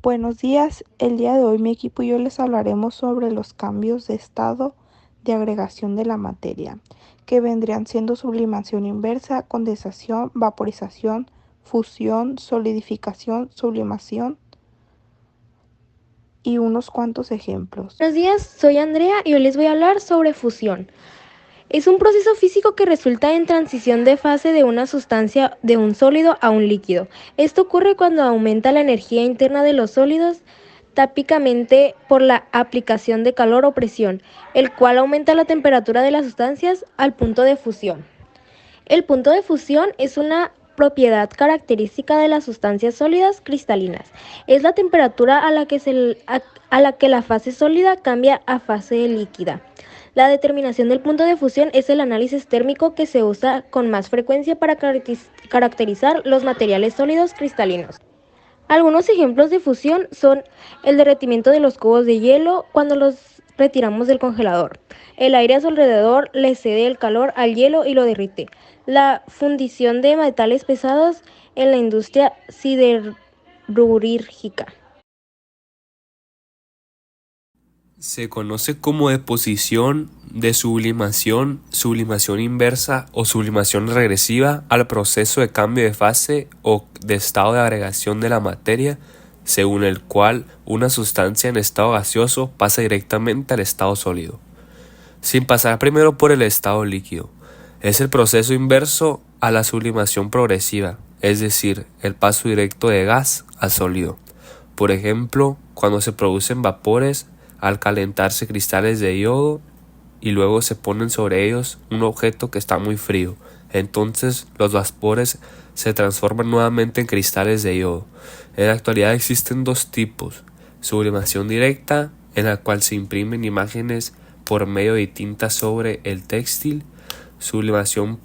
Buenos días, el día de hoy mi equipo y yo les hablaremos sobre los cambios de estado de agregación de la materia, que vendrían siendo sublimación inversa, condensación, vaporización, fusión, solidificación, sublimación y unos cuantos ejemplos. Buenos días, soy Andrea y hoy les voy a hablar sobre fusión. Es un proceso físico que resulta en transición de fase de una sustancia de un sólido a un líquido. Esto ocurre cuando aumenta la energía interna de los sólidos, típicamente por la aplicación de calor o presión, el cual aumenta la temperatura de las sustancias al punto de fusión. El punto de fusión es una propiedad característica de las sustancias sólidas cristalinas. Es la temperatura a la que la fase sólida cambia a fase líquida. La determinación del punto de fusión es el análisis térmico que se usa con más frecuencia para caracterizar los materiales sólidos cristalinos. Algunos ejemplos de fusión son el derretimiento de los cubos de hielo cuando los retiramos del congelador. El aire a su alrededor le cede el calor al hielo y lo derrite. La fundición de metales pesados en la industria siderúrgica. Se conoce como deposición, de sublimación, sublimación inversa o sublimación regresiva al proceso de cambio de fase o de estado de agregación de la materia, según el cual una sustancia en estado gaseoso pasa directamente al estado sólido, sin pasar primero por el estado líquido. Es el proceso inverso a la sublimación progresiva, es decir, el paso directo de gas a sólido. Por ejemplo, cuando se producen vapores al calentarse cristales de yodo y luego se ponen sobre ellos un objeto que está muy frío. Entonces los vapores se transforman nuevamente en cristales de yodo. En la actualidad existen dos tipos: sublimación directa, en la cual se imprimen imágenes por medio de tinta sobre el textil; sublimación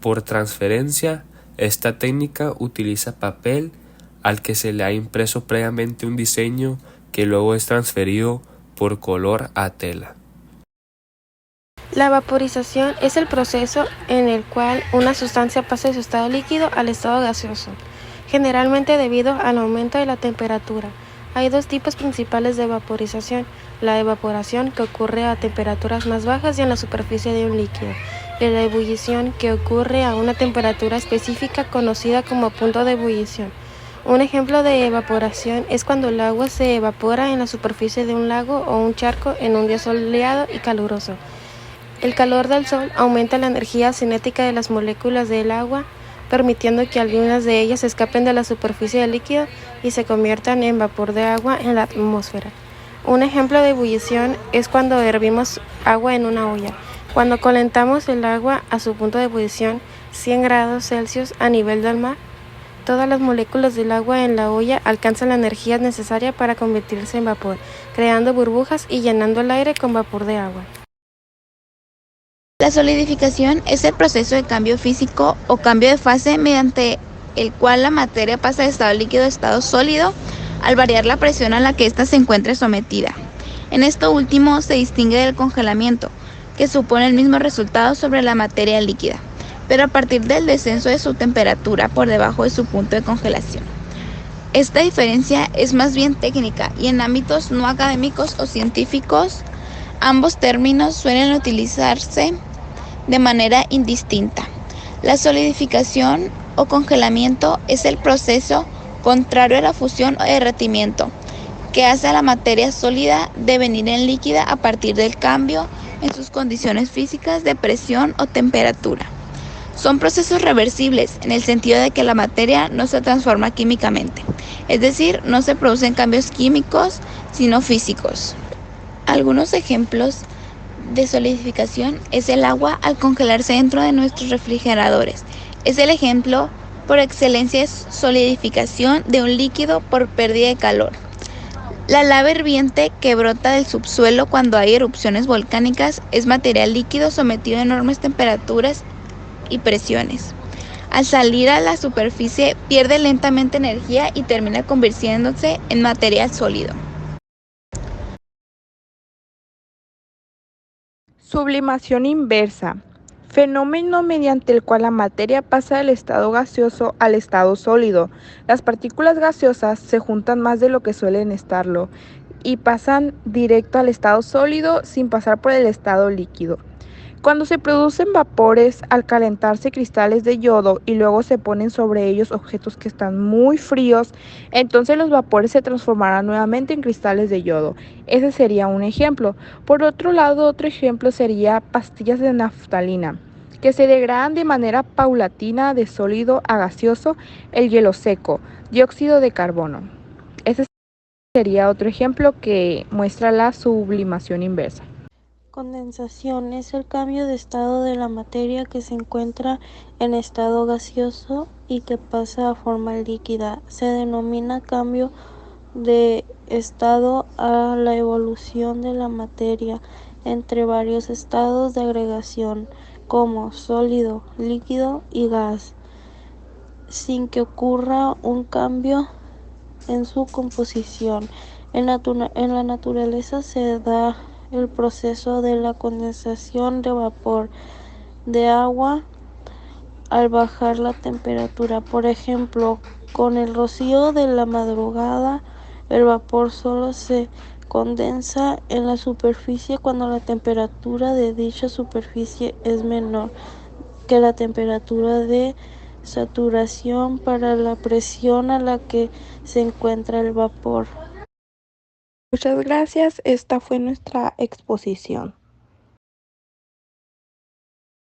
por transferencia. Esta técnica utiliza papel al que se le ha impreso previamente un diseño que luego es transferido por color a tela. La vaporización es el proceso en el cual una sustancia pasa de su estado líquido al estado gaseoso, generalmente debido al aumento de la temperatura. Hay dos tipos principales de vaporización: la evaporación, que ocurre a temperaturas más bajas y en la superficie de un líquido, y la ebullición, que ocurre a una temperatura específica conocida como punto de ebullición. Un ejemplo de evaporación es cuando el agua se evapora en la superficie de un lago o un charco en un día soleado y caluroso. El calor del sol aumenta la energía cinética de las moléculas del agua, permitiendo que algunas de ellas escapen de la superficie del líquido y se conviertan en vapor de agua en la atmósfera. Un ejemplo de ebullición es cuando hervimos agua en una olla. Cuando calentamos el agua a su punto de ebullición, 100 grados Celsius a nivel del mar, todas las moléculas del agua en la olla alcanzan la energía necesaria para convertirse en vapor, creando burbujas y llenando el aire con vapor de agua. La solidificación es el proceso de cambio físico o cambio de fase mediante el cual la materia pasa de estado líquido a estado sólido al variar la presión a la que ésta se encuentre sometida. En esto último se distingue del congelamiento, que supone el mismo resultado sobre la materia líquida, pero a partir del descenso de su temperatura por debajo de su punto de congelación. Esta diferencia es más bien técnica y en ámbitos no académicos o científicos ambos términos suelen utilizarse de manera indistinta. La solidificación o congelamiento es el proceso contrario a la fusión o derretimiento, que hace a la materia sólida devenir en líquida a partir del cambio en sus condiciones físicas de presión o temperatura. Son procesos reversibles en el sentido de que la materia no se transforma químicamente, es decir, no se producen cambios químicos, sino físicos. Algunos ejemplos de solidificación es el agua al congelarse dentro de nuestros refrigeradores. Es el ejemplo por excelencia de solidificación de un líquido por pérdida de calor. La lava hirviente que brota del subsuelo cuando hay erupciones volcánicas es material líquido sometido a enormes temperaturas y presiones. Al salir a la superficie pierde lentamente energía y termina convirtiéndose en material sólido. Sublimación inversa. Fenómeno mediante el cual la materia pasa del estado gaseoso al estado sólido. Las partículas gaseosas se juntan más de lo que suelen estarlo y pasan directo al estado sólido sin pasar por el estado líquido. Cuando se producen vapores al calentarse cristales de yodo y luego se ponen sobre ellos objetos que están muy fríos, entonces los vapores se transformarán nuevamente en cristales de yodo. Ese sería un ejemplo. Por otro lado, otro ejemplo sería pastillas de naftalina, que se degradan de manera paulatina de sólido a gaseoso, el hielo seco, dióxido de carbono. Ese sería otro ejemplo que muestra la sublimación inversa. Condensación es el cambio de estado de la materia que se encuentra en estado gaseoso y que pasa a forma líquida. Se denomina cambio de estado a la evolución de la materia entre varios estados de agregación, como sólido, líquido y gas, sin que ocurra un cambio en su composición. En la naturaleza se da el proceso de la condensación de vapor de agua al bajar la temperatura. Por ejemplo, con el rocío de la madrugada, el vapor solo se condensa en la superficie cuando la temperatura de dicha superficie es menor que la temperatura de saturación para la presión a la que se encuentra el vapor. Muchas gracias, esta fue nuestra exposición.